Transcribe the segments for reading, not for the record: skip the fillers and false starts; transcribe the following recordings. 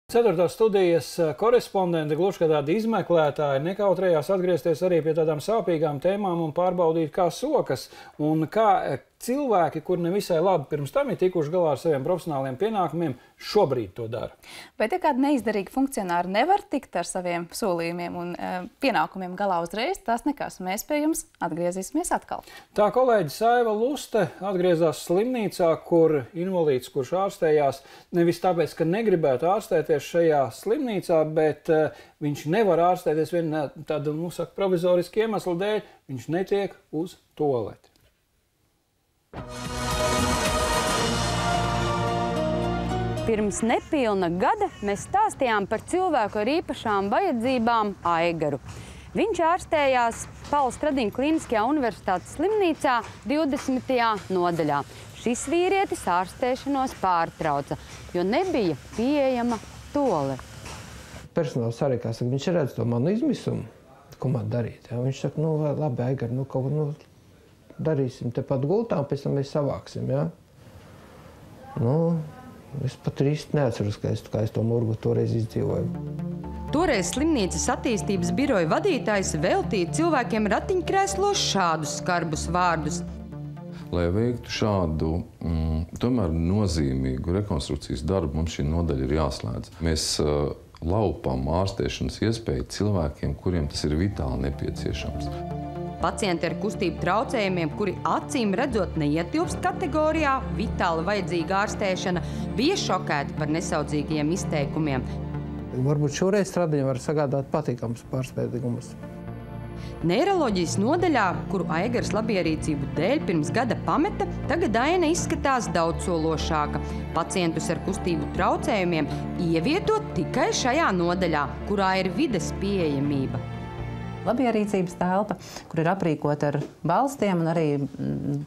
Ceturtās studijas korespondente, gluži kā tāda izmeklētāja, nekautrējās atgriezties arī pie tādām sāpīgām tēmām un pārbaudīt, kā sokas un kā cilvēki, kuri nevisai labi pirms tam ir tikuši galā ar saviem profesionāliem pienākumiem, šobrīd to dara. Bet ja kādi neizdarīgi funkcionāri nevar tikt ar saviem solījumiem un pienākumiem galā uzreiz, tas nekas. Mēs pie jums atgriezīsimies atkal. Tā kolēģi Saiva Luste atgriezās slimnīcā, kur invalīds, kurš ārstējās, nevis tāpēc, ka negribētu ārstēties šajā slimnīcā, bet viņš nevar ārstēties viena tāda, provizoriska iemesla dēļ, viņš netiek uz tualeti. Pirms nepilna gada mēs stāstījām par cilvēku ar īpašām vajadzībām Aigaru. Viņš ārstējās Paula Stradiņa Kliniskajā universitātes slimnīcā 20. nodaļā. Šis vīrietis ārstēšanos pārtrauca, jo nebija pieejama tualete. Personāls arī, kā saka, viņš redz to manu izmisumu, ko man darīt. Ja? Viņš saka, labi, Aigar, kaut ko darīsim tepat gultā, un pēc tam mēs savāksim. Ja? Es pat īsti neatceros, kā es to murgu toreiz izdzīvoju. Toreiz slimnīcas attīstības biroja vadītājs veltīja cilvēkiem ratiņkrēslos šādus skarbus vārdus. Lai veiktu šādu tomēr nozīmīgu rekonstrukcijas darbu, mums šī nodaļa ir jāslēdz. Mēs laupām ārstēšanas iespēju cilvēkiem, kuriem tas ir vitāli nepieciešams. Pacienti ar kustību traucējumiem, kuri acīm redzot neietilpst kategorijā vitāli vajadzīga ārstēšana, bija šokēti par nesaudzīgiem izteikumiem. Varbūt šoreiz Stradiņa var sagādāt patīkamus pārspēdīgumus. Neiroloģijas nodaļā, kuru Aigars labierīcību dēļ pirms gada pameta, tagad aina izskatās daudzsološāka. Pacientus ar kustību traucējumiem ievietot tikai šajā nodaļā, kurā ir vides pieejamība. Labierīcības telpa, kur ir aprīkota ar balstiem, un arī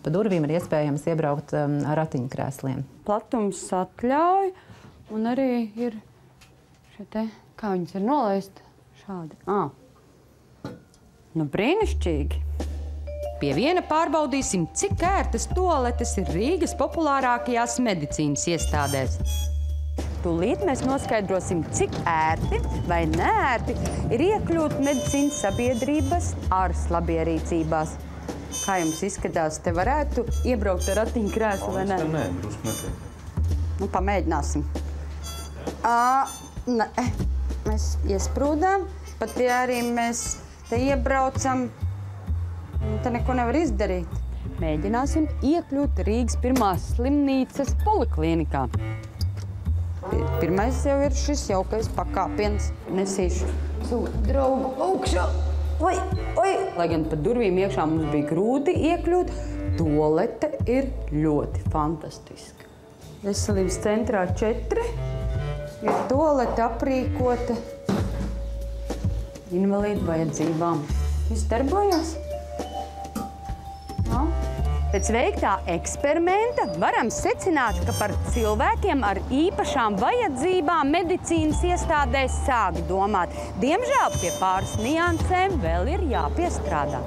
pa durvīm ir iespējams iebraukt ar ratiņkrēsliem. Platums atļauj, un arī ir kā viņas ir nolaist šādi. Brīnišķīgi! Pie viena pārbaudīsim, cik ērtas tualetes ir Rīgas populārākajās medicīnas iestādēs. Tūlīt mēs noskaidrosim, cik ērti vai neērti ir iekļūt medicīnas sabiedrības ārslabierīcībās. Kā jums izskatās, te varētu iebraukt ar ratiņkrēslu vai ne? Nē, drusku netiek. Pamēģināsim. Mēs iesprūdām, pat ja arī mēs te iebraucam, te neko nevar izdarīt. Mēģināsim iekļūt Rīgas pirmās slimnīcas poliklinikā. Pirmais jau ir šis jaukais pakāpiens. Nesīšu savu draugu augšā. Oi! Lai gan pa durvīm iekšā mums bija grūti iekļūt, tualete ir ļoti fantastiska. Veselības centrā 4 ir tualete aprīkota invalīdu vajadzībām. Viss darbojās? Pēc veiktā eksperimenta varam secināt, ka par cilvēkiem ar īpašām vajadzībām medicīnas iestādēs sāk domāt. Diemžēl pie pāris niansēm vēl ir jāpiestrādā.